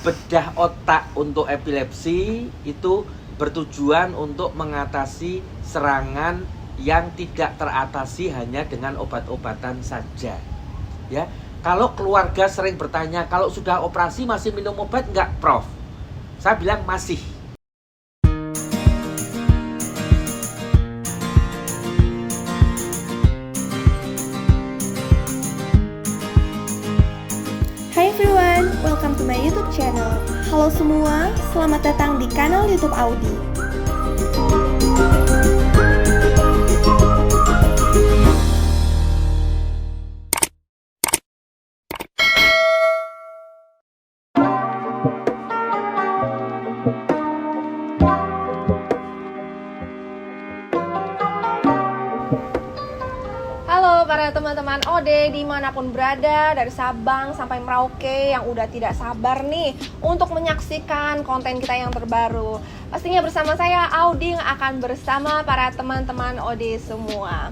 bedah otak untuk epilepsi itu bertujuan untuk mengatasi serangan yang tidak teratasi hanya dengan obat-obatan saja. Ya, kalau keluarga sering bertanya, kalau sudah operasi masih minum obat enggak, Prof? Saya bilang masih. Hai everyone, welcome to my YouTube channel. Halo semua, selamat datang di kanal YouTube Audi. Halo para teman-teman OD dimanapun berada, dari Sabang sampai Merauke yang udah tidak sabar nih untuk menyaksikan konten kita yang terbaru. Pastinya bersama saya Audi yang akan bersama para teman-teman OD semua.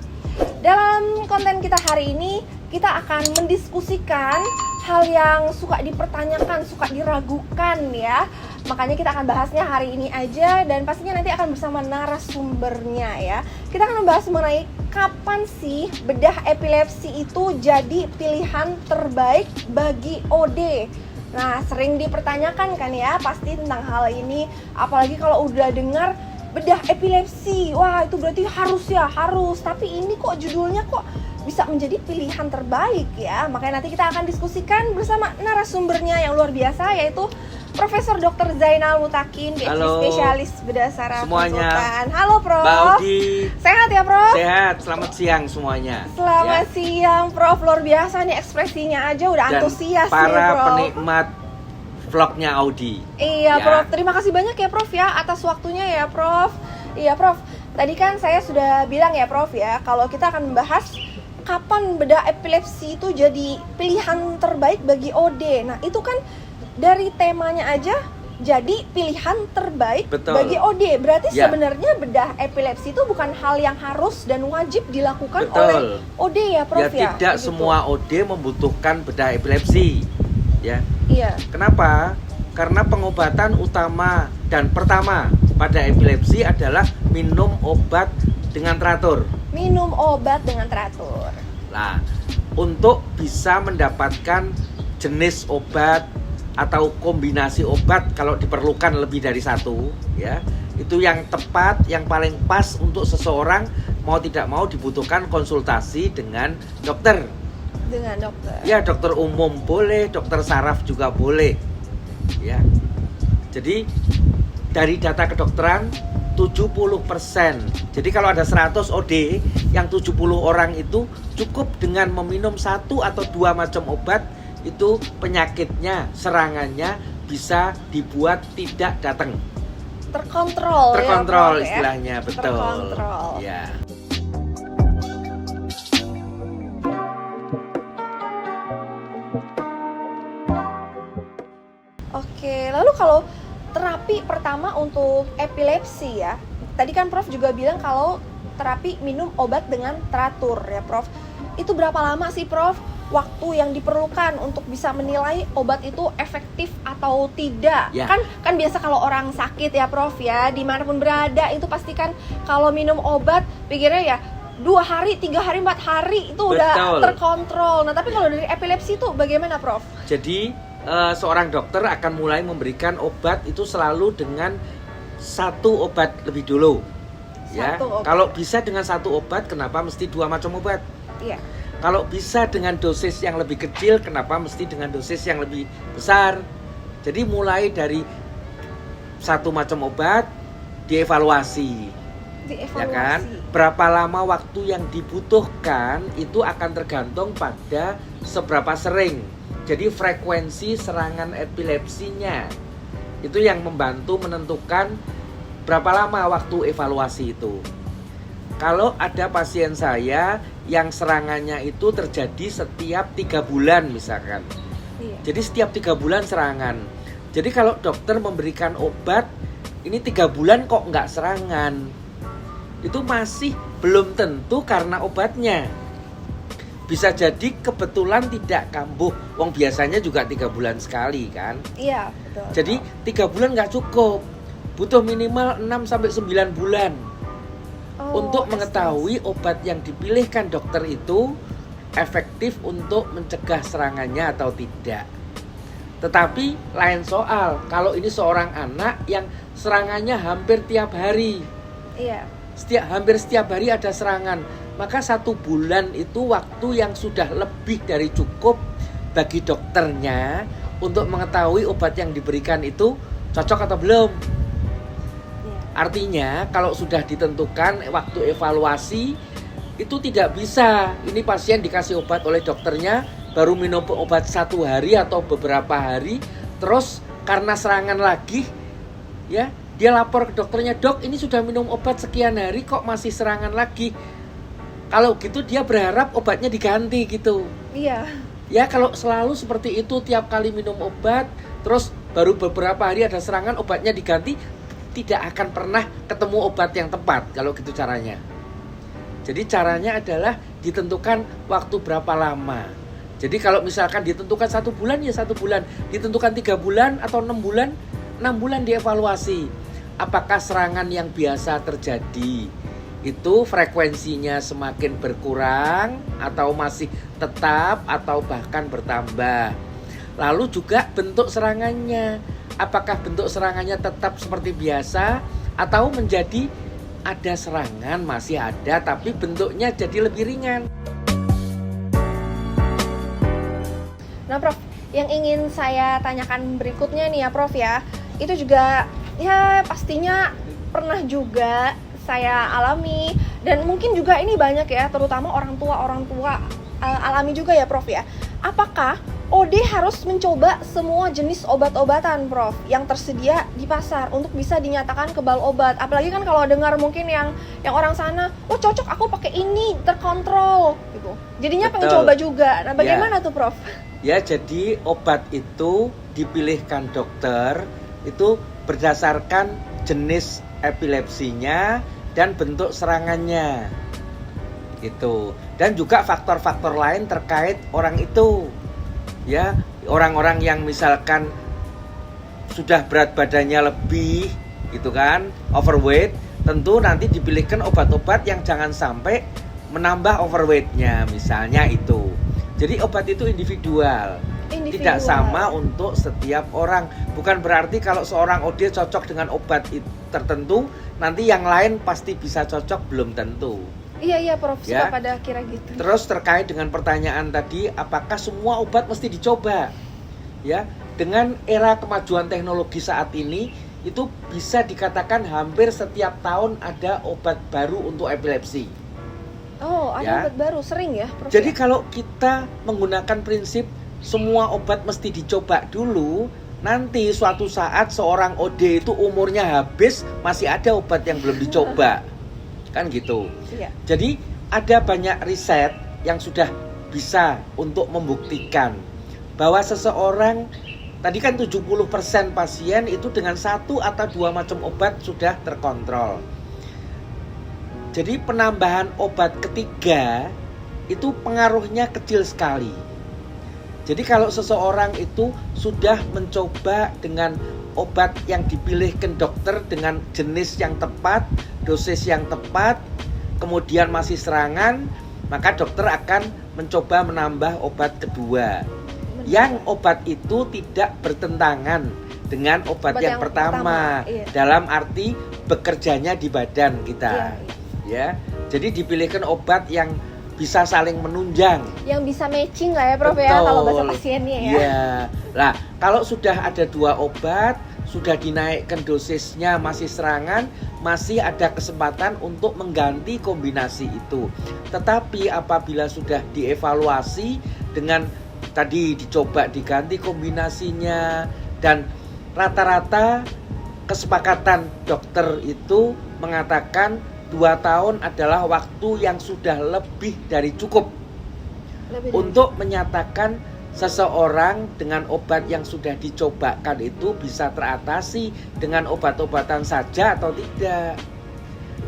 Dalam konten kita hari ini, kita akan mendiskusikan hal yang suka dipertanyakan, suka diragukan ya. Makanya kita akan bahasnya hari ini aja, dan pastinya nanti akan bersama narasumbernya ya. Kita akan membahas mengenai kapan sih bedah epilepsi itu jadi pilihan terbaik bagi OD. Nah, sering dipertanyakan kan ya pasti tentang hal ini, apalagi kalau udah dengar bedah epilepsi. Wah, itu berarti harus. Tapi ini kok judulnya kok bisa menjadi pilihan terbaik ya. Makanya nanti kita akan diskusikan bersama narasumbernya yang luar biasa, yaitu Profesor Dr. Zainal Mutakin, PhD spesialis bedah saraf konsultan. Halo Prof. Mbak Audi. Sehat ya Prof? Sehat, selamat siang semuanya. Selamat siang Prof, luar biasa nih ekspresinya aja udah Dan antusias nih para Prof. penikmat vlognya Audi. Iya ya. Prof, terima kasih banyak ya Prof ya atas waktunya ya Prof. Iya Prof, tadi kan saya sudah bilang ya Prof ya, kalau kita akan membahas kapan bedah epilepsi itu jadi pilihan terbaik bagi OD. Nah itu kan dari temanya aja jadi pilihan terbaik. Betul. Bagi OD. Berarti Ya. sebenarnya bedah epilepsi itu bukan hal yang harus dan wajib dilakukan Betul. oleh OD ya Prof ya? Tidak Begitu. semua OD membutuhkan bedah epilepsi. Ya. Iya. Kenapa? Karena pengobatan utama dan pertama pada epilepsi adalah minum obat dengan teratur. Minum obat dengan teratur. Nah, untuk bisa mendapatkan jenis obat atau kombinasi obat kalau diperlukan lebih dari satu, ya, itu yang tepat, yang paling pas untuk seseorang, mau tidak mau dibutuhkan konsultasi dengan dokter. Dengan dokter. Ya, dokter umum boleh, dokter saraf juga boleh. Ya. Jadi dari data kedokteran 70%. Jadi kalau ada 100 OD, yang 70 orang itu cukup dengan meminum satu atau dua macam obat, itu penyakitnya, serangannya bisa dibuat tidak datang. Terkontrol ya, Prof, ya? Istilahnya, betul. Terkontrol. Ya. Oke, lalu kalau terapi pertama untuk epilepsi ya, tadi kan Prof juga bilang kalau terapi minum obat dengan teratur ya Prof. Itu berapa lama sih Prof waktu yang diperlukan untuk bisa menilai obat itu efektif atau tidak? Ya. Kan biasa kalau orang sakit ya Prof ya, dimanapun berada itu pasti kan kalau minum obat pikirnya ya 2 hari, 3 hari, 4 hari itu udah Betul. terkontrol. Nah tapi kalau dari epilepsi itu bagaimana Prof? Jadi seorang dokter akan mulai memberikan obat itu selalu dengan satu obat lebih dulu. Ya. Satu obat. Kalau bisa dengan satu obat, kenapa mesti dua macam obat? Iya. Kalau bisa dengan dosis yang lebih kecil, kenapa mesti dengan dosis yang lebih besar? Jadi mulai dari satu macam obat dievaluasi. Ya kan? Berapa lama waktu yang dibutuhkan itu akan tergantung pada seberapa sering. Jadi frekuensi serangan epilepsinya itu yang membantu menentukan berapa lama waktu evaluasi itu. Kalau ada pasien saya yang serangannya itu terjadi setiap 3 bulan misalkan. Iya. Jadi setiap 3 bulan serangan. Jadi kalau dokter memberikan obat, ini 3 bulan kok nggak serangan, itu masih belum tentu karena obatnya. bisa jadi kebetulan tidak kambuh. Wong biasanya juga 3 bulan sekali kan. Iya, betul. Jadi 3 bulan nggak cukup, butuh minimal 6-9 bulan untuk mengetahui obat yang dipilihkan dokter itu efektif untuk mencegah serangannya atau tidak. Tetapi lain soal kalau ini seorang anak yang serangannya hampir tiap hari. Iya. Hampir setiap hari ada serangan, maka 1 bulan itu waktu yang sudah lebih dari cukup bagi dokternya untuk mengetahui obat yang diberikan itu cocok atau belum. Iya. Artinya kalau sudah ditentukan waktu evaluasi itu tidak bisa ini pasien dikasih obat oleh dokternya baru minum obat 1 hari atau beberapa hari, terus karena serangan lagi ya dia lapor ke dokternya, dok ini sudah minum obat sekian hari kok masih serangan lagi. Kalau gitu dia berharap obatnya diganti gitu. Iya. Ya kalau selalu seperti itu, tiap kali minum obat terus baru beberapa hari ada serangan obatnya diganti, tidak akan pernah ketemu obat yang tepat kalau gitu caranya. Jadi caranya adalah ditentukan waktu berapa lama. Jadi kalau misalkan ditentukan 1 bulan ya 1 bulan, ditentukan 3 bulan atau 6 bulan, 6 bulan dievaluasi. Apakah serangan yang biasa terjadi itu frekuensinya semakin berkurang atau masih tetap atau bahkan bertambah. Lalu juga bentuk serangannya. Apakah bentuk serangannya tetap seperti biasa atau menjadi ada serangan masih ada tapi bentuknya jadi lebih ringan. Nah, Prof, yang ingin saya tanyakan berikutnya nih ya, Prof ya. Itu juga ya pastinya pernah juga saya alami dan mungkin juga ini banyak ya, terutama orang tua alami juga ya, Prof ya. Apakah OD harus mencoba semua jenis obat-obatan, Prof, yang tersedia di pasar untuk bisa dinyatakan kebal obat? Apalagi kan kalau dengar mungkin yang orang sana, oh cocok aku pakai ini, terkontrol gitu. Jadinya pengen coba juga. Nah, bagaimana tuh, Prof? Ya, jadi obat itu dipilihkan dokter itu berdasarkan jenis epilepsinya dan bentuk serangannya. Gitu. Dan juga faktor-faktor lain terkait orang itu. Ya, orang-orang yang misalkan sudah berat badannya lebih gitu kan, overweight, tentu nanti dipilihkan obat-obat yang jangan sampai menambah overweightnya, misalnya itu. Jadi obat itu individual, tidak sama untuk setiap orang. Bukan berarti kalau seorang OD cocok dengan obat tertentu, nanti yang lain pasti bisa cocok, belum tentu. Iya Prof, suka pada kira gitu. Terus terkait dengan pertanyaan tadi, apakah semua obat mesti dicoba? Ya, dengan era kemajuan teknologi saat ini, itu bisa dikatakan hampir setiap tahun ada obat baru untuk epilepsi. Oh, ada obat baru, sering ya, Prof? Jadi kalau kita menggunakan prinsip semua obat mesti dicoba dulu, nanti suatu saat seorang OD itu umurnya habis, masih ada obat yang belum dicoba. Kan gitu. Iya. Jadi ada banyak riset yang sudah bisa untuk membuktikan bahwa seseorang, tadi kan 70% pasien itu dengan 1 atau 2 macam obat sudah terkontrol. Jadi penambahan obat ketiga itu pengaruhnya kecil sekali. Jadi kalau seseorang itu sudah mencoba dengan obat yang dipilihkan dokter dengan jenis yang tepat, dosis yang tepat, kemudian masih serangan, maka dokter akan mencoba menambah obat kedua. Yang obat itu tidak bertentangan dengan obat yang pertama. Iya. Dalam arti bekerjanya di badan kita. Iya. Ya, jadi dipilihkan obat yang bisa saling menunjang, yang bisa matching lah ya, Prof. Betul. Ya kalau bahasa pasiennya ya. Iya. Lah, kalau sudah ada 2 obat, sudah dinaikkan dosisnya masih serangan, masih ada kesempatan untuk mengganti kombinasi itu. Tetapi apabila sudah dievaluasi dengan tadi dicoba diganti kombinasinya dan rata-rata kesepakatan dokter itu mengatakan 2 tahun adalah waktu yang sudah lebih dari cukup untuk menyatakan seseorang dengan obat yang sudah dicobakan itu bisa teratasi dengan obat-obatan saja atau tidak.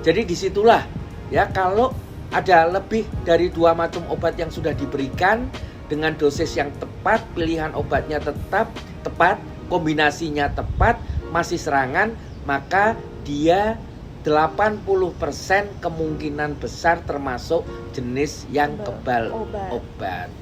Jadi disitulah ya, kalau ada lebih dari 2 macam obat yang sudah diberikan dengan dosis yang tepat, pilihan obatnya tepat, kombinasinya tepat, masih serangan, maka dia 80% kemungkinan besar termasuk jenis yang kebal obat.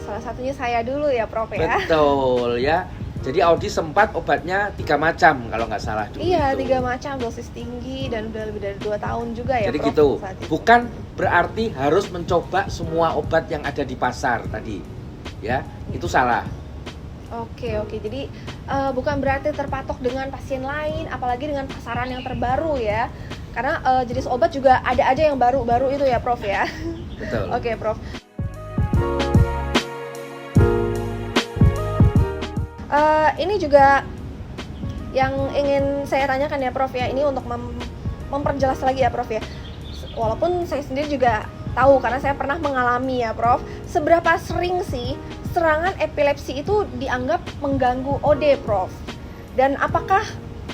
Salah satunya saya dulu ya Prof ya. Betul ya. Jadi Audi sempat obatnya 3 macam kalau nggak salah dulu. Iya, itu. 3 macam, dosis tinggi dan udah lebih dari 2 tahun juga ya Jadi Prof. gitu. Bukan berarti harus mencoba semua obat yang ada di pasar tadi. Ya, itu salah. Oke. Jadi bukan berarti terpatok dengan pasien lain, apalagi dengan pasaran yang terbaru ya. Karena jenis obat juga ada aja yang baru-baru itu ya Prof ya. Betul. Oke, Prof. Ini juga yang ingin saya tanyakan ya Prof ya, ini untuk memperjelas lagi ya Prof ya. Walaupun saya sendiri juga tahu karena saya pernah mengalami ya Prof. Seberapa sering sih serangan epilepsi itu dianggap mengganggu OD Prof? Dan apakah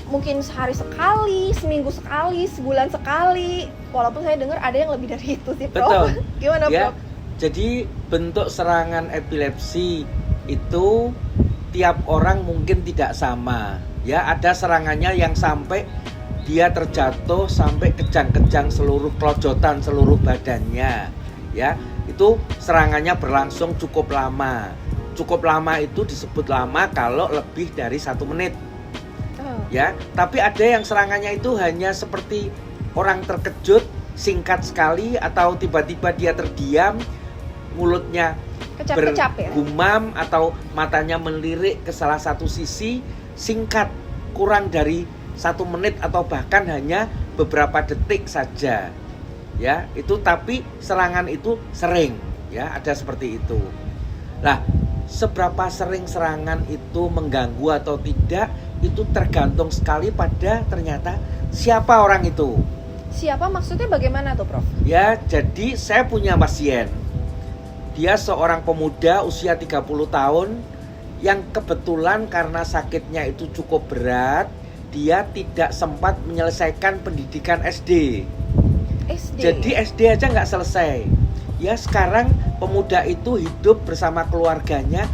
mungkin sehari sekali, seminggu sekali, sebulan sekali? Walaupun saya dengar ada yang lebih dari itu sih Prof. Betul. Gimana Ya, Prof? jadi bentuk serangan epilepsi itu tiap orang mungkin tidak sama. Ya, ada serangannya yang sampai dia terjatuh sampai kejang-kejang seluruh kelojotan seluruh badannya. Ya, itu serangannya berlangsung cukup lama. Cukup lama itu disebut lama kalau lebih dari 1 menit. Ya, tapi ada yang serangannya itu hanya seperti orang terkejut, singkat sekali, atau tiba-tiba dia terdiam, mulutnya Kecap-kecap ya? bergumam atau matanya melirik ke salah satu sisi, singkat, kurang dari 1 menit atau bahkan hanya beberapa detik saja. Ya, itu tapi serangan itu sering, ya, ada seperti itu. Nah, seberapa sering serangan itu mengganggu atau tidak, itu tergantung sekali pada ternyata siapa orang itu. Siapa maksudnya bagaimana tuh Prof? Ya, jadi saya punya pasien. Dia seorang pemuda usia 30 tahun yang kebetulan karena sakitnya itu cukup berat, dia tidak sempat menyelesaikan pendidikan SD. Jadi SD aja nggak selesai. Ya, sekarang pemuda itu hidup bersama keluarganya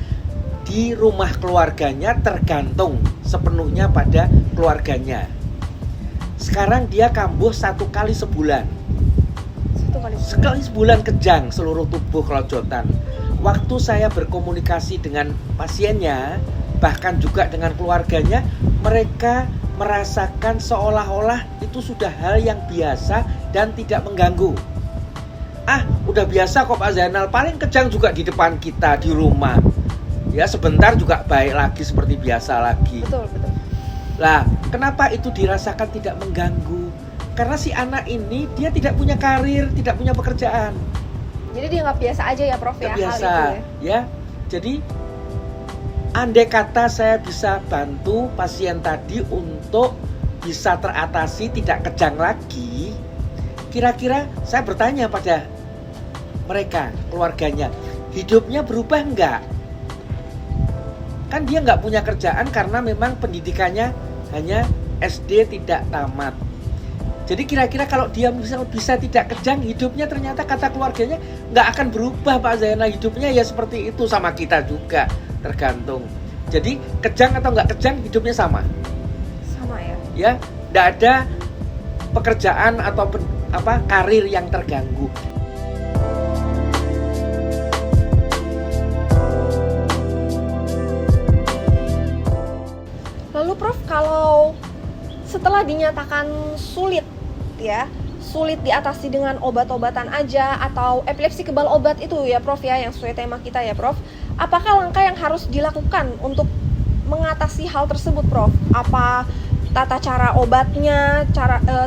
di rumah keluarganya, tergantung sepenuhnya pada keluarganya. Sekarang dia kambuh 1 kali sebulan. Sekali sebulan kejang seluruh tubuh kelojotan. Waktu saya berkomunikasi dengan pasiennya, bahkan juga dengan keluarganya, mereka merasakan seolah-olah itu sudah hal yang biasa dan tidak mengganggu. Udah biasa kok Pak Zainal, paling kejang juga di depan kita di rumah. Ya, sebentar juga baik lagi seperti biasa lagi. Betul. Lah, kenapa itu dirasakan tidak mengganggu? Karena si anak ini dia tidak punya karir, tidak punya pekerjaan. Jadi dia nggak biasa aja ya Prof ya, biasa, hal itu ya. Jadi andai kata saya bisa bantu pasien tadi untuk bisa teratasi, tidak kejang lagi, kira-kira saya bertanya pada mereka, keluarganya, hidupnya berubah enggak? Kan dia nggak punya kerjaan karena memang pendidikannya hanya SD tidak tamat. Jadi kira-kira kalau dia bisa tidak kejang, hidupnya ternyata kata keluarganya nggak akan berubah Pak Zainal. Hidupnya ya seperti itu, sama kita juga, tergantung. Jadi kejang atau nggak kejang, hidupnya sama. Sama ya? Ya, nggak ada pekerjaan atau karir yang terganggu. Lalu Prof, kalau setelah dinyatakan sulit diatasi dengan obat-obatan aja atau epilepsi kebal obat itu ya Prof ya, yang sesuai tema kita ya Prof, apakah langkah yang harus dilakukan untuk mengatasi hal tersebut Prof? Apa tata cara obatnya,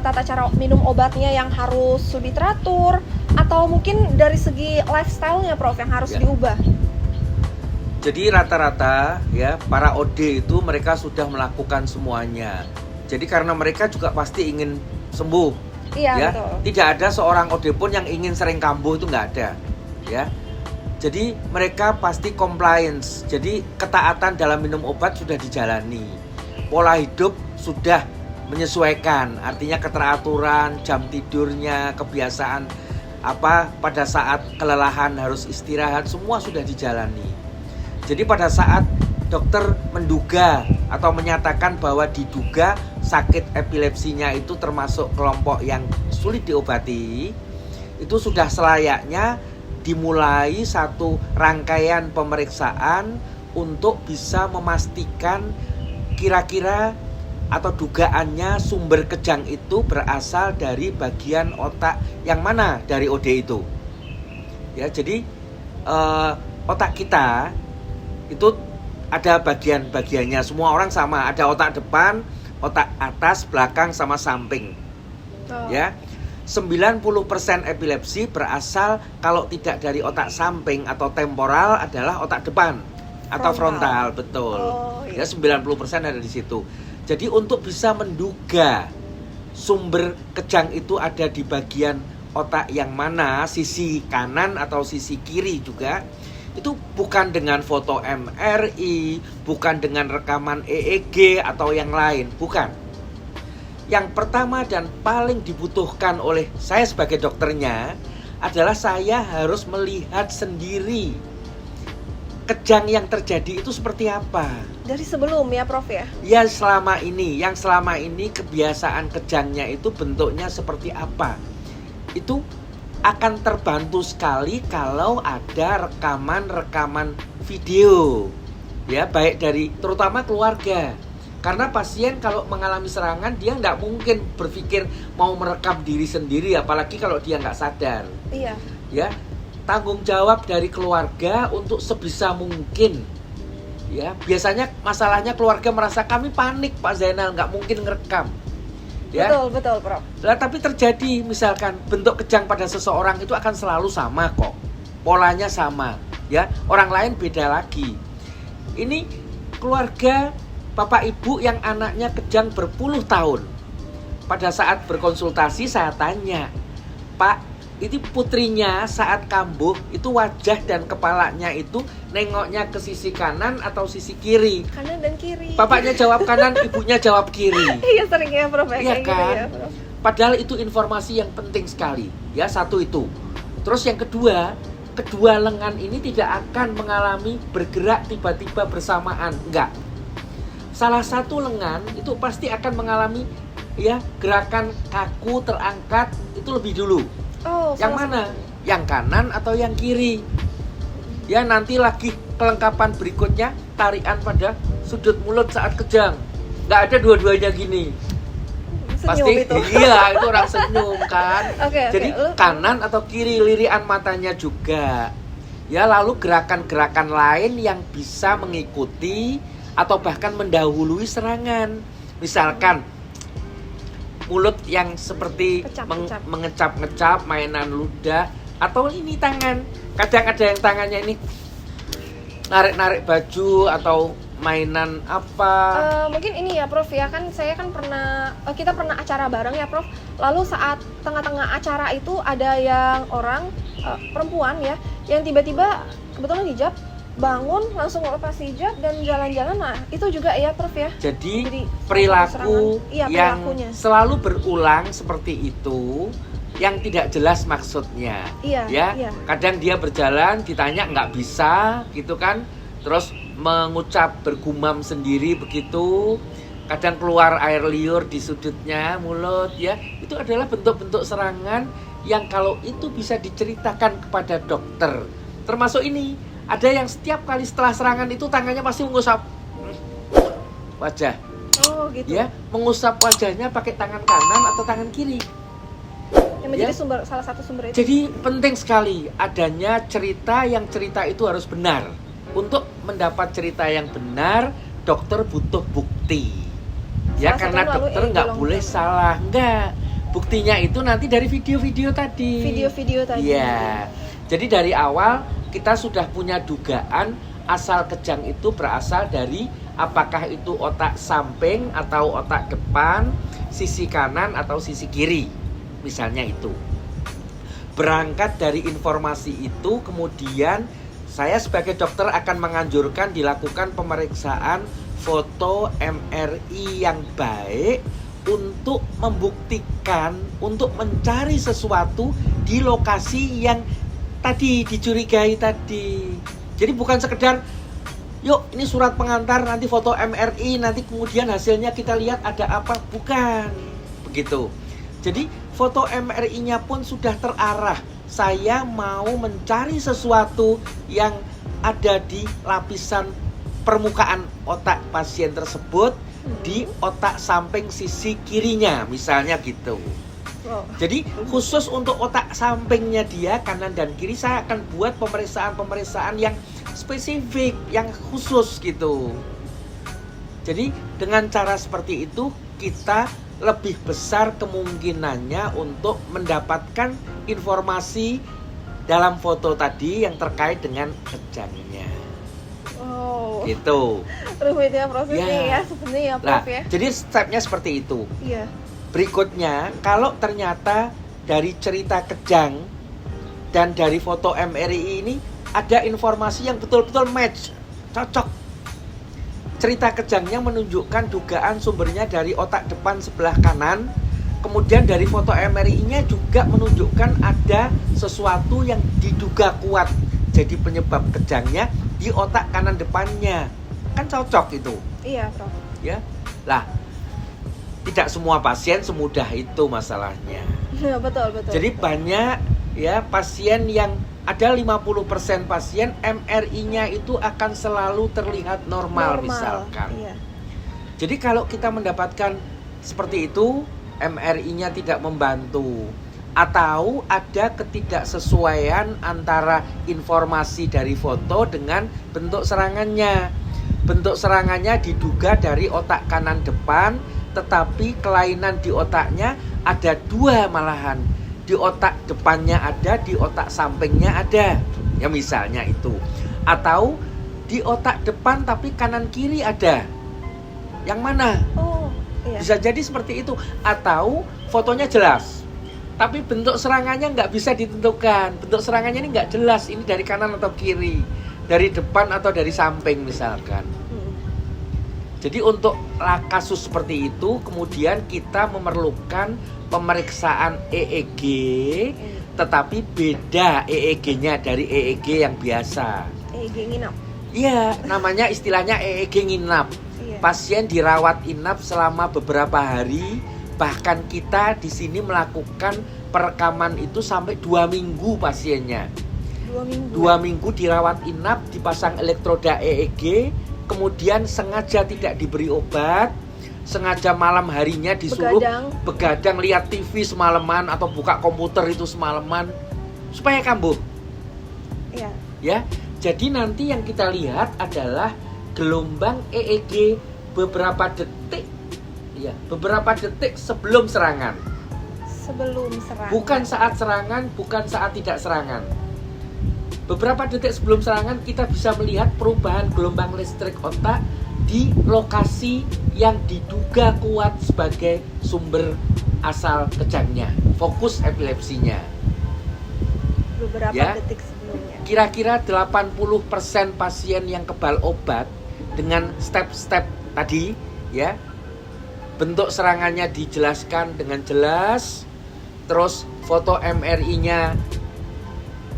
tata cara minum obatnya yang harus lebih teratur, atau mungkin dari segi lifestyle-nya Prof yang harus diubah? Jadi rata-rata ya para OD itu mereka sudah melakukan semuanya. Jadi karena mereka juga pasti ingin sembuh. Iya, ya, betul. Tidak ada seorang OD pun yang ingin sering kambuh, itu nggak ada. Ya. Jadi mereka pasti compliance. Jadi ketaatan dalam minum obat sudah dijalani. Pola hidup sudah menyesuaikan. Artinya keteraturan, jam tidurnya, kebiasaan pada saat kelelahan harus istirahat, semua sudah dijalani. Jadi pada saat dokter menduga atau menyatakan bahwa diduga sakit epilepsinya itu termasuk kelompok yang sulit diobati, itu sudah selayaknya dimulai satu rangkaian pemeriksaan untuk bisa memastikan kira-kira atau dugaannya sumber kejang itu berasal dari bagian otak yang mana dari OD itu. Ya, jadi otak kita itu ada bagian-bagiannya, semua orang sama, ada otak depan, otak atas, belakang sama samping. Ya. 90% epilepsi berasal kalau tidak dari otak samping atau temporal adalah otak depan atau frontal, betul. Ya, 90% ada di situ. Jadi untuk bisa menduga sumber kejang itu ada di bagian otak yang mana, sisi kanan atau sisi kiri juga, itu bukan dengan foto MRI, bukan dengan rekaman EEG atau yang lain, bukan. Yang pertama dan paling dibutuhkan oleh saya sebagai dokternya adalah saya harus melihat sendiri kejang yang terjadi itu seperti apa. Dari sebelum ya Prof ya? Ya, selama ini kebiasaan kejangnya itu bentuknya seperti apa. Itu akan terbantu sekali kalau ada rekaman-rekaman video. Ya, baik dari terutama keluarga. Karena pasien kalau mengalami serangan dia nggak mungkin berpikir mau merekam diri sendiri, apalagi kalau dia nggak sadar. Iya. Ya, tanggung jawab dari keluarga untuk sebisa mungkin. Ya, biasanya masalahnya keluarga merasa kami panik Pak Zainal, nggak mungkin ngerekam. Ya. Betul Prof. Nah, tapi terjadi misalkan bentuk kejang pada seseorang itu akan selalu sama kok, polanya sama. Ya, orang lain beda lagi. Ini keluarga bapak ibu yang anaknya kejang berpuluh tahun. Pada saat berkonsultasi saya tanya, Pak, itu putrinya saat kambuh itu wajah dan kepalanya itu nengoknya ke sisi kanan atau sisi kiri? Kanan dan kiri. Bapaknya jawab kanan, ibunya jawab kiri. Iya, sering ya Prof. Iya Kayak kan? gitu ya, Prof. Padahal itu informasi yang penting sekali. Ya, satu itu. Terus yang kedua lengan ini tidak akan mengalami bergerak tiba-tiba bersamaan. Enggak. Salah satu lengan itu pasti akan mengalami ya gerakan kaku terangkat itu lebih dulu. Oh, yang mana? Yang kanan atau yang kiri? Ya, nanti lagi kelengkapan berikutnya tarikan pada sudut mulut saat kejang. Nggak ada dua-duanya gini. Senyum Pasti itu. iya, itu orang senyum kan. Oke, Jadi kanan atau kiri, lirian matanya juga. Ya, lalu gerakan-gerakan lain yang bisa mengikuti atau bahkan mendahului serangan. Misalkan mulut yang seperti mengecap-ngecap, mainan ludah, atau ini tangan. Kadang ada yang tangannya ini narik-narik baju atau mainan apa. Mungkin ini ya Prof ya, kan saya kan kita pernah acara bareng ya Prof. Lalu saat tengah-tengah acara itu ada yang orang perempuan ya, yang tiba-tiba kebetulan hijab, bangun langsung lepas hijab dan jalan-jalan. Nah itu juga ya Prof ya. Jadi perilaku yang perilakunya selalu berulang seperti itu, yang tidak jelas maksudnya. Iya. Kadang dia berjalan ditanya nggak bisa gitu kan, terus mengucap bergumam sendiri begitu. Kadang keluar air liur di sudutnya mulut ya. Itu adalah bentuk-bentuk serangan yang kalau itu bisa diceritakan kepada dokter. Termasuk ini. Ada yang setiap kali setelah serangan itu tangannya pasti mengusap wajah. Oh gitu. Ya, mengusap wajahnya pakai tangan kanan atau tangan kiri. Yang menjadi salah satu sumber itu. Jadi penting sekali adanya cerita itu harus benar. Untuk mendapat cerita yang benar, dokter butuh bukti. Ya, karena dokter nggak boleh salah. Enggak. Buktinya itu nanti dari video-video tadi. Video-video tadi. Iya. Jadi dari awal kita sudah punya dugaan asal kejang itu berasal dari apakah itu otak samping atau otak depan, sisi kanan atau sisi kiri. Misalnya itu. Berangkat dari informasi itu, kemudian saya sebagai dokter akan menganjurkan dilakukan pemeriksaan foto MRI yang baik untuk membuktikan, untuk mencari sesuatu di lokasi yang tadi dicurigai tadi. Jadi bukan sekedar yuk ini surat pengantar, nanti foto MRI, nanti kemudian hasilnya kita lihat ada apa, bukan begitu. Jadi foto MRI-nya pun sudah terarah, saya mau mencari sesuatu yang ada di lapisan permukaan otak pasien tersebut, di otak samping sisi kirinya misalnya gitu. Jadi khusus untuk otak sampingnya dia, kanan dan kiri, saya akan buat pemeriksaan yang spesifik, yang khusus gitu. Jadi dengan cara seperti itu kita lebih besar kemungkinannya untuk mendapatkan informasi dalam foto tadi yang terkait dengan kejangnya. Oh. Gitu. Rumit ya prosesnya ya sebenarnya ya Prof ya. Jadi stepnya seperti itu. Iya. Berikutnya, kalau ternyata dari cerita kejang dan dari foto MRI ini ada informasi yang betul-betul match, cocok. Cerita kejangnya menunjukkan dugaan sumbernya dari otak depan sebelah kanan. Kemudian dari foto MRI-nya juga menunjukkan ada sesuatu yang diduga kuat jadi penyebab kejangnya di otak kanan depannya. Kan cocok itu. Iya, Prof. Ya. Lah, tidak semua pasien semudah itu masalahnya. Ya, betul. Jadi banyak ya pasien yang ada 50% pasien MRI-nya itu akan selalu terlihat normal misalkan. Iya. Jadi kalau kita mendapatkan seperti itu, MRI-nya tidak membantu atau ada ketidaksesuaian antara informasi dari foto dengan bentuk serangannya. Bentuk serangannya diduga dari otak kanan depan, tetapi kelainan di otaknya ada dua malahan. Di otak depannya ada, di otak sampingnya ada. Ya misalnya itu. Atau di otak depan tapi kanan kiri ada. Yang mana? Oh, iya. Bisa jadi seperti itu. Atau fotonya jelas, tapi bentuk serangannya nggak bisa ditentukan. Bentuk serangannya ini nggak jelas. Ini dari kanan atau kiri, dari depan atau dari samping misalkan. Jadi untuk kasus seperti itu kemudian kita memerlukan pemeriksaan EEG, tetapi beda EEG-nya dari EEG yang biasa. EEG nginap. Iya, namanya istilahnya EEG nginap. Iya. Pasien dirawat inap selama beberapa hari, bahkan kita di sini melakukan perekaman itu sampai 2 minggu pasiennya. 2 minggu. 2 minggu dirawat inap, dipasang elektroda EEG. Kemudian sengaja tidak diberi obat, sengaja malam harinya disuruh begadang lihat TV semalaman atau buka komputer itu semalaman supaya kambuh. Iya. Ya, jadi nanti yang kita lihat adalah gelombang EEG beberapa detik, ya, beberapa detik sebelum serangan. Sebelum serangan. Bukan saat serangan, bukan saat tidak serangan. Beberapa detik sebelum serangan kita bisa melihat perubahan gelombang listrik otak di lokasi yang diduga kuat sebagai sumber asal kejangnya, fokus epilepsinya. Beberapa detik sebelumnya. Kira-kira 80% pasien yang kebal obat dengan step-step tadi, ya, bentuk serangannya dijelaskan dengan jelas, terus foto MRI-nya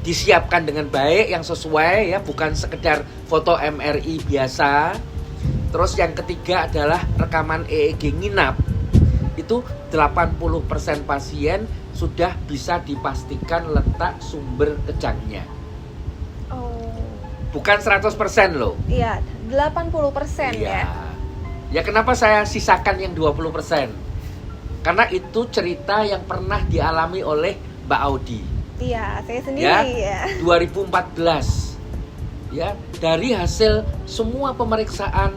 disiapkan dengan baik yang sesuai ya, bukan sekedar foto MRI biasa. Terus yang ketiga adalah rekaman EEG nginap. Itu 80% pasien sudah bisa dipastikan letak sumber kejangnya. Oh. Bukan 100% loh. Iya, 80% ya. Ya kenapa saya sisakan yang 20%? Karena itu cerita yang pernah dialami oleh Mbak Audi. Iya, saya sendiri ya. 2014. Ya, dari hasil semua pemeriksaan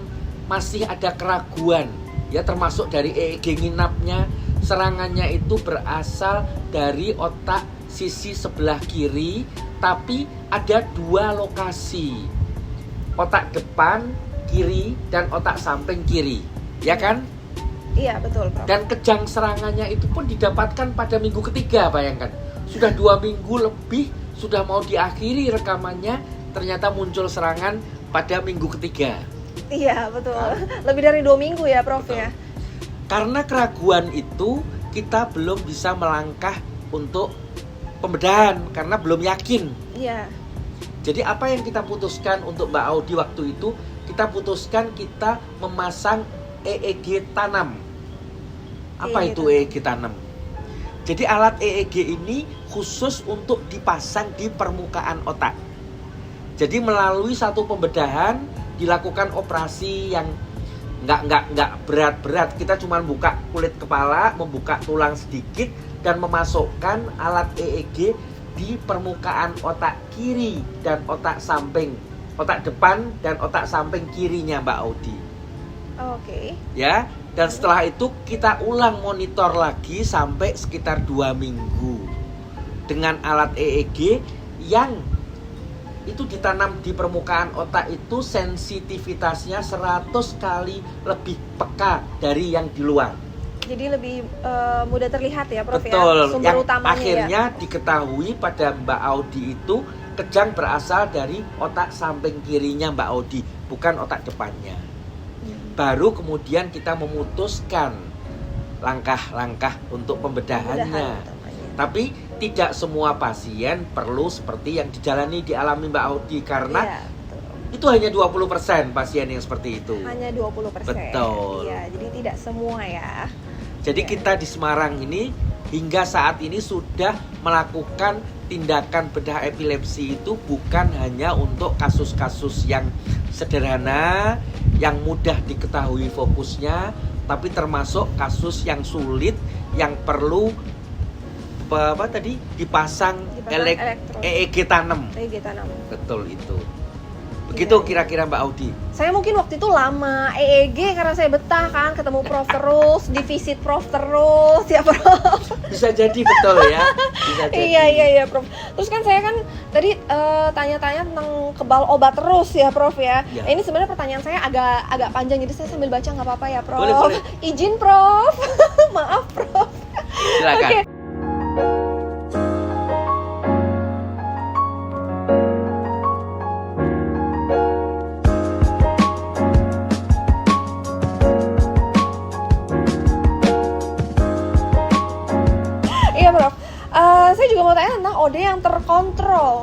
masih ada keraguan, ya, termasuk dari EEG nginapnya. Serangannya itu berasal dari otak sisi sebelah kiri, tapi ada 2 lokasi. Otak depan kiri dan otak samping kiri. Ya kan? Iya, betul, Prof. Dan kejang serangannya itu pun didapatkan pada minggu ketiga, bayangkan. Sudah 2 minggu lebih, sudah mau diakhiri rekamannya, ternyata muncul serangan pada minggu ketiga. Iya, betul. Lebih dari 2 minggu ya, Prof. Betul. Ya. Karena keraguan itu kita belum bisa melangkah untuk pembedahan karena belum yakin. Iya. Jadi apa yang kita putuskan untuk Mbak Audi waktu itu, kita putuskan kita memasang EEG tanam. Apa EEG itu EEG tanam? Jadi alat EEG ini khusus untuk dipasang di permukaan otak. Jadi melalui satu pembedahan dilakukan operasi yang nggak berat-berat. Kita cuma buka kulit kepala, membuka tulang sedikit dan memasukkan alat EEG di permukaan otak kiri dan otak samping, otak depan dan otak samping kirinya Mbak Audi. Oke. Ya, dan setelah itu kita ulang monitor lagi sampai sekitar 2 minggu dengan alat EEG yang itu ditanam di permukaan otak itu sensitivitasnya 100 kali lebih peka dari yang di luar. Jadi lebih mudah terlihat ya, Prof. Betul. Ya? Sumber Yang utamanya akhirnya ya. diketahui pada Mbak Audi itu kejang berasal dari otak samping kirinya Mbak Audi, bukan otak depannya. Baru kemudian kita memutuskan langkah-langkah untuk pembedahannya. Tapi tidak semua pasien perlu seperti yang dialami Mbak Audi karena Iya, itu hanya 20% pasien yang seperti itu. hanya 20%. Betul. Iya, jadi tidak semua ya. Jadi Iya. kita di Semarang ini hingga saat ini sudah melakukan tindakan bedah epilepsi itu bukan hanya untuk kasus-kasus yang sederhana, yang mudah diketahui fokusnya, tapi termasuk kasus yang sulit, yang perlu dipasang elektrod. EEG tanam. EEG tanam. Betul itu. Begitu kira-kira Mbak Audi. Saya mungkin waktu itu lama EEG karena saya betah kan, ketemu Prof terus, divisit Prof terus, ya Prof. Bisa jadi betul ya. Bisa jadi. Iya Prof. Terus kan saya kan tadi tanya-tanya tentang kebal obat terus ya Prof ya. Ya. Ini sebenarnya pertanyaan saya agak panjang, jadi saya sambil baca nggak apa-apa ya Prof. Boleh. Izin Prof. Maaf Prof. Silakan. Oke. Iya Prof. Saya juga mau tanya tentang OD yang terkontrol.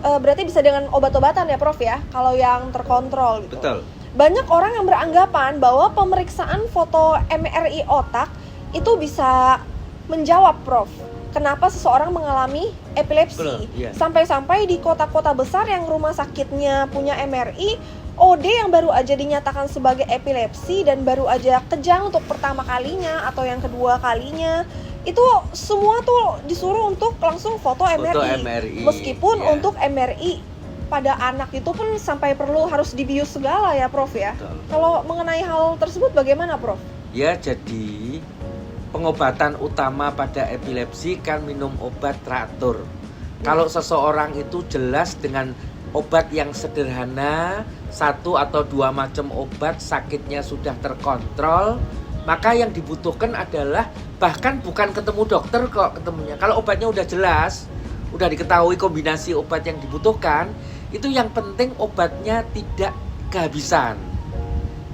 Berarti bisa dengan obat-obatan ya Prof ya, kalau yang terkontrol gitu. Betul. Banyak orang yang beranggapan bahwa pemeriksaan foto MRI otak itu bisa menjawab Prof, kenapa seseorang mengalami epilepsi. Betul, iya. Sampai-sampai di kota-kota besar yang rumah sakitnya punya MRI, OD yang baru aja dinyatakan sebagai epilepsi dan baru aja kejang untuk pertama kalinya atau yang kedua kalinya, itu semua tuh disuruh untuk langsung foto MRI. Meskipun ya. untuk MRI pada anak itu pun sampai perlu harus dibius segala ya Prof ya. Betul. Kalau mengenai hal tersebut bagaimana Prof? Ya, jadi pengobatan utama pada epilepsi kan minum obat teratur. Kalau seseorang itu jelas dengan obat yang sederhana, 1 atau 2 macam obat, sakitnya sudah terkontrol, maka yang dibutuhkan adalah bahkan bukan ketemu dokter kok ketemunya. Kalau obatnya udah jelas, udah diketahui kombinasi obat yang dibutuhkan, itu yang penting obatnya tidak kehabisan.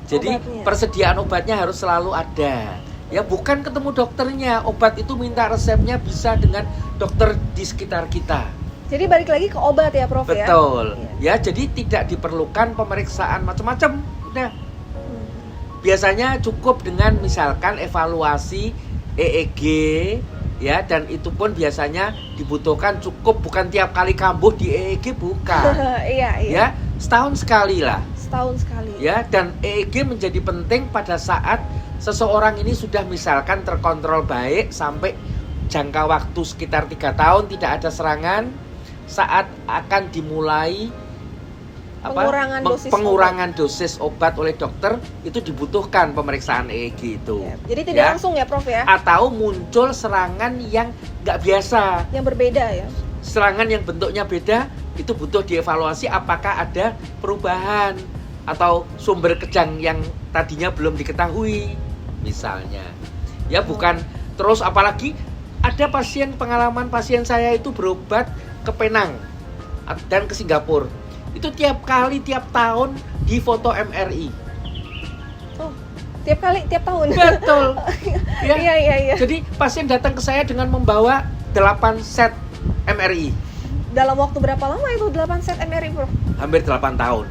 Jadi Obatnya. persediaan obatnya harus selalu ada. Ya, bukan ketemu dokternya, obat itu minta resepnya bisa dengan dokter di sekitar kita. Jadi balik lagi ke obat ya Prof ya? Betul. Iya. Ya, jadi tidak diperlukan pemeriksaan macam-macam. Udah. Biasanya cukup dengan misalkan evaluasi EEG ya, dan itu pun biasanya dibutuhkan cukup bukan tiap kali kambuh di EEG, bukan. Iya. Ya, setahun sekali lah. Setahun sekali. Ya, dan EEG menjadi penting pada saat seseorang ini sudah misalkan terkontrol baik sampai jangka waktu sekitar 3 tahun tidak ada serangan, saat akan dimulai pengurangan dosis obat oleh dokter, itu dibutuhkan pemeriksaan EEG itu. Ya, jadi tidak langsung ya Prof ya? Atau muncul serangan yang nggak biasa, yang berbeda ya? serangan yang bentuknya beda, itu butuh dievaluasi apakah ada perubahan atau sumber kejang yang tadinya belum diketahui misalnya. Ya, bukan terus, apalagi ada pengalaman pasien saya itu berobat ke Penang dan ke Singapura. Itu tiap tahun di foto MRI. Oh. Tiap kali, tiap tahun. Betul. Ya. Iya. Jadi pasien datang ke saya dengan membawa 8 set MRI. Dalam waktu berapa lama itu 8 set MRI, Prof? Hampir 8 tahun.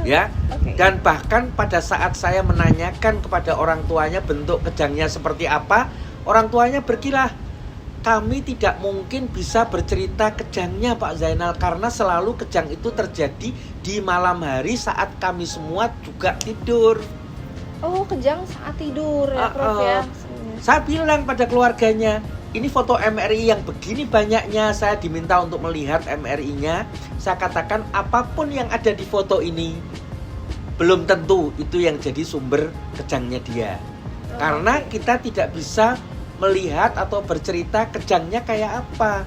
Ya. Oke. Dan bahkan pada saat saya menanyakan kepada orang tuanya bentuk kejangnya seperti apa, orang tuanya berkilah, kami tidak mungkin bisa bercerita kejangnya Pak Zainal, karena selalu kejang itu terjadi di malam hari saat kami semua juga tidur. Oh, kejang saat tidur ya, Prof ya. Saya bilang pada keluarganya, ini foto MRI yang begini banyaknya, saya diminta untuk melihat MRI-nya. Saya katakan apapun yang ada di foto ini belum tentu itu yang jadi sumber kejangnya dia. Karena kita tidak bisa melihat atau bercerita kejangnya kayak apa.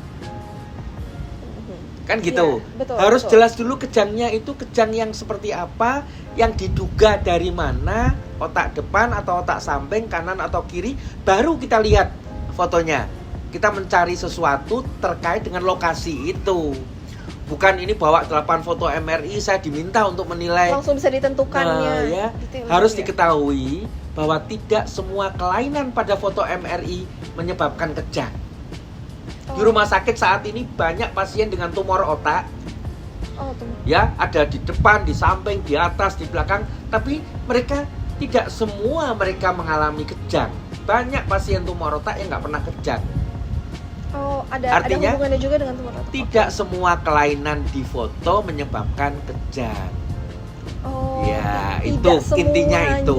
Kan gitu. Iya, betul, harus betul. jelas dulu kejangnya itu kejang yang seperti apa, yang diduga dari mana, otak depan atau otak samping, kanan atau kiri, baru kita lihat fotonya. Kita mencari sesuatu terkait dengan lokasi itu. Bukan ini bawa 8 foto MRI, saya diminta untuk menilai. Langsung bisa ditentukannya. Nah, ya, Gitu harus ya. diketahui bahwa tidak semua kelainan pada foto MRI menyebabkan kejang. Di rumah sakit saat ini banyak pasien dengan tumor otak. Oh, tuh. Ya, ada di depan, di samping, di atas, di belakang, tapi mereka tidak semua mereka mengalami kejang. Banyak pasien tumor otak yang nggak pernah kejang. Oh, ada Artinya, hubungannya juga dengan tumor otak. Tidak semua kelainan di foto menyebabkan kejang. Oh, Ya, tidak itu intinya itu.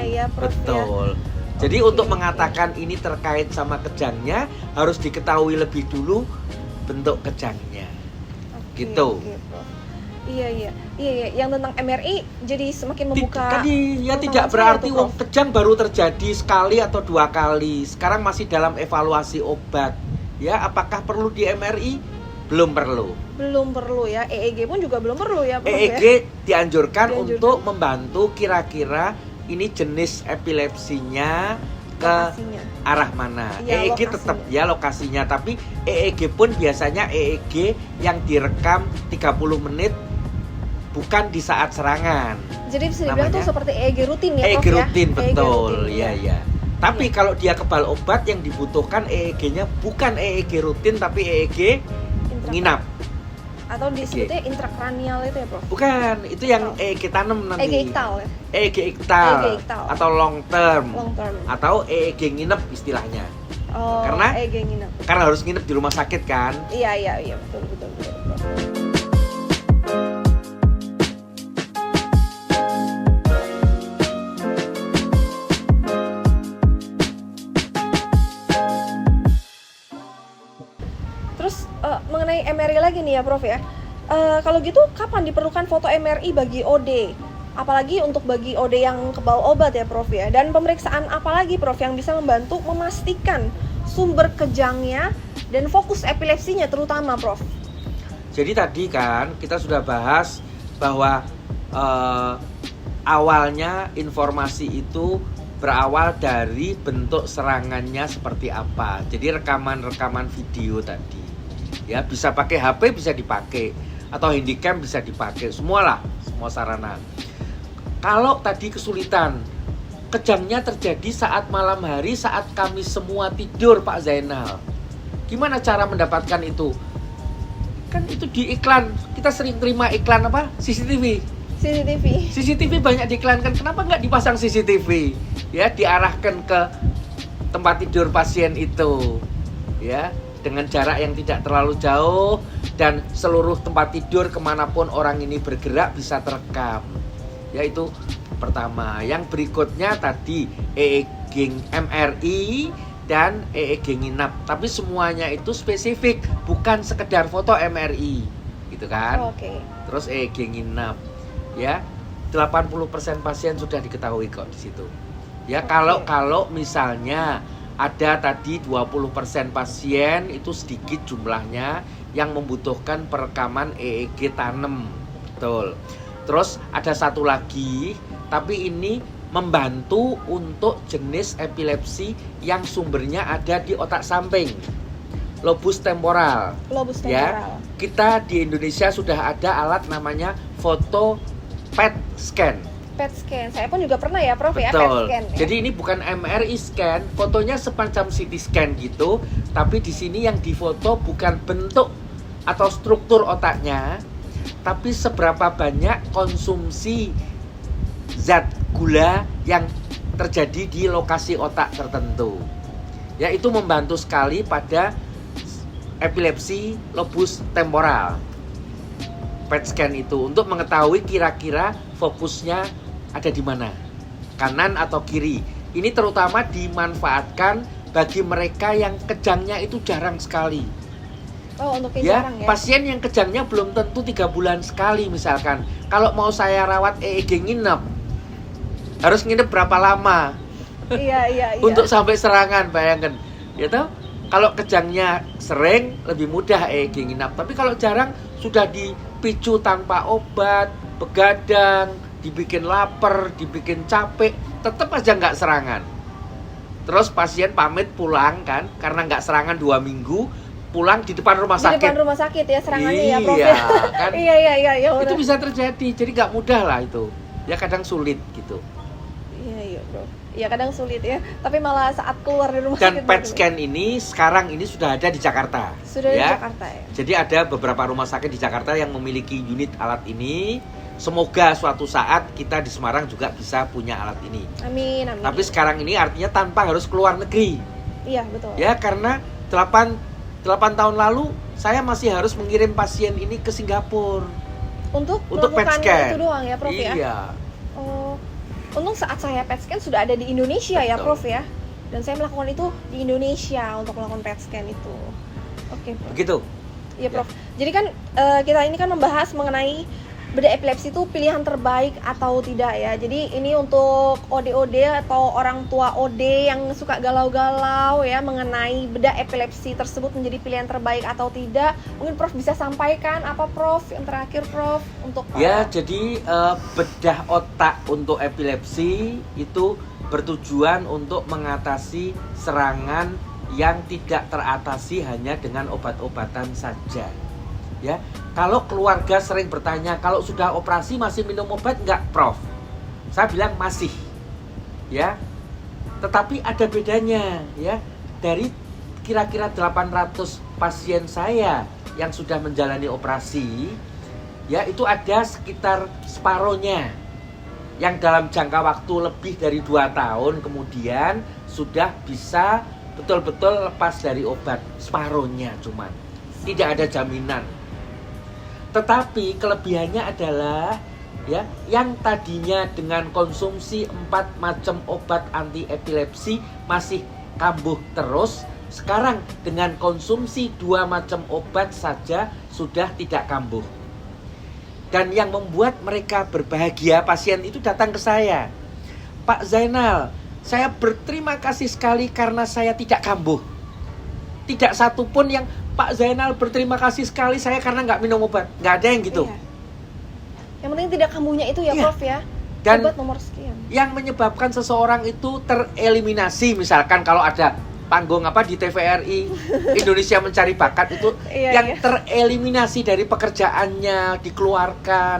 Ya, Prof, Betul. Ya. Jadi Oke, untuk oke. mengatakan ini terkait sama kejangnya, harus diketahui lebih dulu bentuk kejangnya. Oke, Gitu. oke, Prof. Iya. Yang tentang MRI jadi semakin membuka. Tadi ya pengetahuan tidak saya berarti tuh, wong Prof. kejang baru terjadi sekali atau 2 kali. Sekarang masih dalam evaluasi obat. Ya, apakah perlu di MRI? Belum perlu. Belum perlu ya. EEG pun juga belum perlu ya, Prof. EEG Ya? dianjurkan Dianjurkan. untuk membantu kira-kira ini jenis epilepsinya ke Lokasinya. arah mana. Iya, EEG lokasinya. tetap ya lokasinya, tapi EEG pun biasanya EEG yang direkam 30 menit bukan di saat serangan. Jadi bisa dibilang Namanya? tuh seperti EEG rutin ya, EEG Prof ya. rutin, EEG betul. rutin, Ya, ya. Tapi kalau dia kebal obat yang dibutuhkan EEG-nya bukan EEG rutin tapi EEG Intra- nginap. Atau disebutnya intrakranial itu ya, Prof. Bukan, itu yang Oh. EEG tanam nanti. EEG iktal ya. EEG iktal EEG iktal. atau long term Long term. atau EEG nginep istilahnya. Oh, Karena- EEG nginep. Karena harus nginep di rumah sakit kan. Iya, betul. Prof. Terus mengenai MRI lagi nih ya, Prof ya. Kalau gitu kapan diperlukan foto MRI bagi OD? Apalagi untuk bagi OD yang kebal obat ya, Prof ya. Dan pemeriksaan apa lagi, Prof, yang bisa membantu memastikan sumber kejangnya dan fokus epilepsinya terutama, Prof? Jadi tadi kan kita sudah bahas bahwa awalnya informasi itu berawal dari bentuk serangannya seperti apa. Jadi rekaman-rekaman video tadi. Ya, bisa pakai HP, bisa dipakai, atau handycam bisa dipakai, semualah, semua sarana. Kalau tadi kesulitan, kejangnya terjadi saat malam hari, saat kami semua tidur, Pak Zainal. Gimana cara mendapatkan itu? Kan itu di iklan, kita sering terima iklan apa? CCTV. CCTV banyak diiklankan, kenapa nggak dipasang CCTV? Ya, diarahkan ke tempat tidur pasien itu, ya, dengan jarak yang tidak terlalu jauh, dan seluruh tempat tidur kemanapun orang ini bergerak bisa terekam. Yaitu pertama. Yang berikutnya tadi EEG MRI dan EEG nginap, tapi semuanya itu spesifik, bukan sekedar foto MRI, gitu kan? Oke. Terus EEG nginap, ya, 80% pasien sudah diketahui kok di situ. Ya, Oke. kalau misalnya ada tadi 20% pasien itu sedikit jumlahnya yang membutuhkan perekaman EEG tanam. Betul. Terus ada satu lagi, tapi ini membantu untuk jenis epilepsi yang sumbernya ada di otak samping, lobus temporal. Lobus Ya, temporal. kita di Indonesia sudah ada alat namanya foto PET scan. PET scan. Saya pun juga pernah ya Prof ya PET Betul. scan. Ya. Jadi ini bukan MRI scan, fotonya semacam CT scan gitu, tapi di sini yang difoto bukan bentuk atau struktur otaknya, tapi seberapa banyak konsumsi zat gula yang terjadi di lokasi otak tertentu. Ya, itu membantu sekali pada epilepsi lobus temporal. PET scan itu untuk mengetahui kira-kira fokusnya ada di mana, kanan atau kiri. Ini terutama dimanfaatkan bagi mereka yang kejangnya itu jarang sekali. Oh, untuk yang Ya, jarang ya. pasien yang kejangnya belum tentu 3 bulan sekali misalkan. Kalau mau saya rawat EEG nginep, harus nginep berapa lama? Iya. Untuk sampai serangan, bayangkan. Gitu? Kalau kejangnya sering, lebih mudah EEG nginap. Tapi kalau jarang, sudah dipicu tanpa obat, begadang, dibikin lapar, dibikin capek, tetap aja nggak serangan. Terus pasien pamit pulang kan, karena nggak serangan 2 minggu, pulang di depan rumah sakit. Di depan rumah sakit ya serangannya ya Prof Iya, ya. kan? Iya. Itu bisa terjadi, jadi nggak mudah lah itu. Ya kadang sulit gitu. Iya Prof. Iya kadang sulit ya, tapi malah saat keluar dari rumah Dan sakit. PET scan ini sekarang ini sudah ada di Jakarta. Sudah di ya. Jakarta ya. Jadi ada beberapa rumah sakit di Jakarta yang memiliki unit alat ini. Semoga suatu saat kita di Semarang juga bisa punya alat ini. Amin. Tapi sekarang ini artinya tanpa harus keluar negeri. Iya betul. Ya, karena 8 tahun lalu saya masih harus mengirim pasien ini ke Singapura Untuk PET melakukan scan. itu doang ya Prof ya. Iya. Oh, untung saat saya PET scan sudah ada di Indonesia ya Betul. Prof ya. Dan saya melakukan itu di Indonesia untuk melakukan PET scan itu. Oke Prof. Begitu. Iya Prof. Jadi kan kita ini kan membahas mengenai bedah epilepsi itu pilihan terbaik atau tidak ya. Jadi ini untuk OD-OD atau orang tua OD yang suka galau-galau ya mengenai bedah epilepsi tersebut menjadi pilihan terbaik atau tidak. Mungkin Prof bisa sampaikan apa Prof yang terakhir Prof untuk Ya, jadi bedah otak untuk epilepsi itu bertujuan untuk mengatasi serangan yang tidak teratasi hanya dengan obat-obatan saja. Ya, kalau keluarga sering bertanya, kalau sudah operasi masih minum obat enggak, Prof? Saya bilang masih. Ya. Tetapi ada bedanya, ya. Dari kira-kira 800 pasien saya yang sudah menjalani operasi, ya itu ada sekitar separohnya yang dalam jangka waktu lebih dari 2 tahun kemudian sudah bisa betul-betul lepas dari obat. Separohnya cuman. Tidak ada jaminan. Tetapi kelebihannya adalah ya, yang tadinya dengan konsumsi 4 macam obat anti epilepsi masih kambuh terus, sekarang dengan konsumsi 2 macam obat saja sudah tidak kambuh. Dan yang membuat mereka berbahagia, pasien itu datang ke saya, Pak Zainal, saya berterima kasih sekali karena saya tidak kambuh. Tidak satu pun yang Pak Zainal berterima kasih sekali saya karena nggak minum obat. Nggak ada yang gitu. Iya. Yang penting tidak kambuhnya itu ya Iya. Prof ya. Dan obat nomor sekian. yang menyebabkan seseorang itu tereliminasi, misalkan kalau ada panggung apa di TVRI Indonesia Mencari Bakat itu yang tereliminasi dari pekerjaannya, dikeluarkan,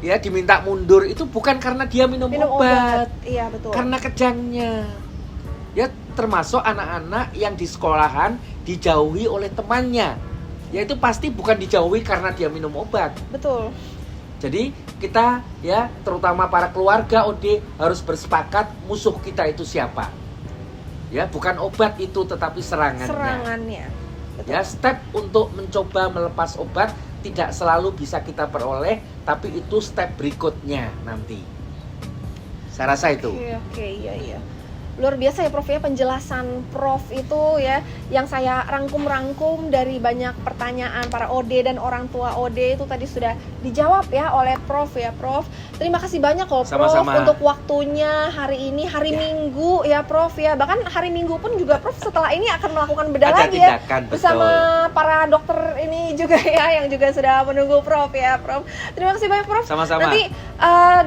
ya diminta mundur, itu bukan karena dia minum obat. Iya betul. Karena kejangnya. Ya, termasuk anak-anak yang di sekolahan dijauhi oleh temannya. Ya itu pasti bukan dijauhi karena dia minum obat. Betul. Jadi kita ya, terutama para keluarga OD harus bersepakat musuh kita itu siapa. Ya, bukan obat itu tetapi serangannya. Betul. Ya, step untuk mencoba melepas obat tidak selalu bisa kita peroleh, tapi itu step berikutnya nanti. Saya rasa itu. Oke, iya. Luar biasa ya Prof ya penjelasan Prof itu ya, yang saya rangkum dari banyak pertanyaan para OD dan orang tua OD itu tadi sudah dijawab ya oleh Prof ya Prof. Terima kasih banyak loh Prof. Sama-sama. Untuk waktunya hari ini, hari Minggu ya Prof ya. Bahkan hari Minggu pun juga Prof setelah ini akan melakukan bedah Ada lagi ya tindakan, betul. bersama para dokter ini juga ya yang juga sudah menunggu Prof ya Prof. Terima kasih banyak Prof. Sama-sama. Nanti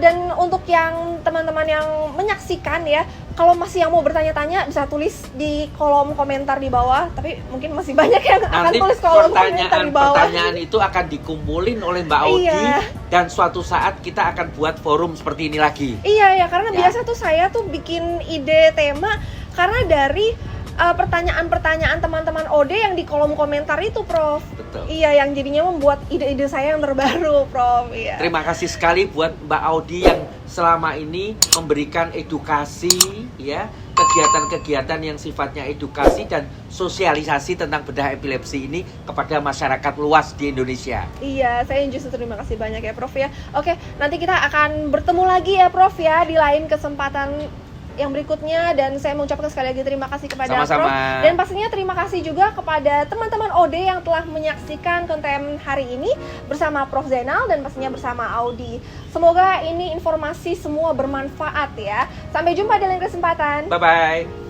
dan untuk yang teman-teman yang menyaksikan ya, Kalau masih yang mau bertanya-tanya bisa tulis di kolom komentar di bawah. Tapi mungkin masih banyak yang akan Nanti tulis kolom komentar di bawah. pertanyaan itu akan dikumpulin oleh Mbak Audi, Iya. dan suatu saat kita akan buat forum seperti ini lagi. Iya ya, karena Ya. biasa tuh saya tuh bikin ide tema karena dari pertanyaan-pertanyaan teman-teman OD yang di kolom komentar itu, Prof. Betul. Iya, yang jadinya membuat ide-ide saya yang terbaru, Prof. Iya. Terima kasih sekali buat Mbak Audi yang selama ini memberikan edukasi, ya, kegiatan-kegiatan yang sifatnya edukasi dan sosialisasi tentang bedah epilepsi ini kepada masyarakat luas di Indonesia. Iya, saya justru terima kasih banyak ya, Prof ya. Oke, nanti kita akan bertemu lagi ya, Prof ya, di lain kesempatan yang berikutnya, dan saya mengucapkan sekali lagi terima kasih kepada Sama-sama. Prof, dan pastinya terima kasih juga kepada teman-teman OD yang telah menyaksikan konten hari ini bersama Prof Zainal dan pastinya bersama Audi. Semoga ini informasi semua bermanfaat ya. Sampai jumpa di lain kesempatan. Bye-bye.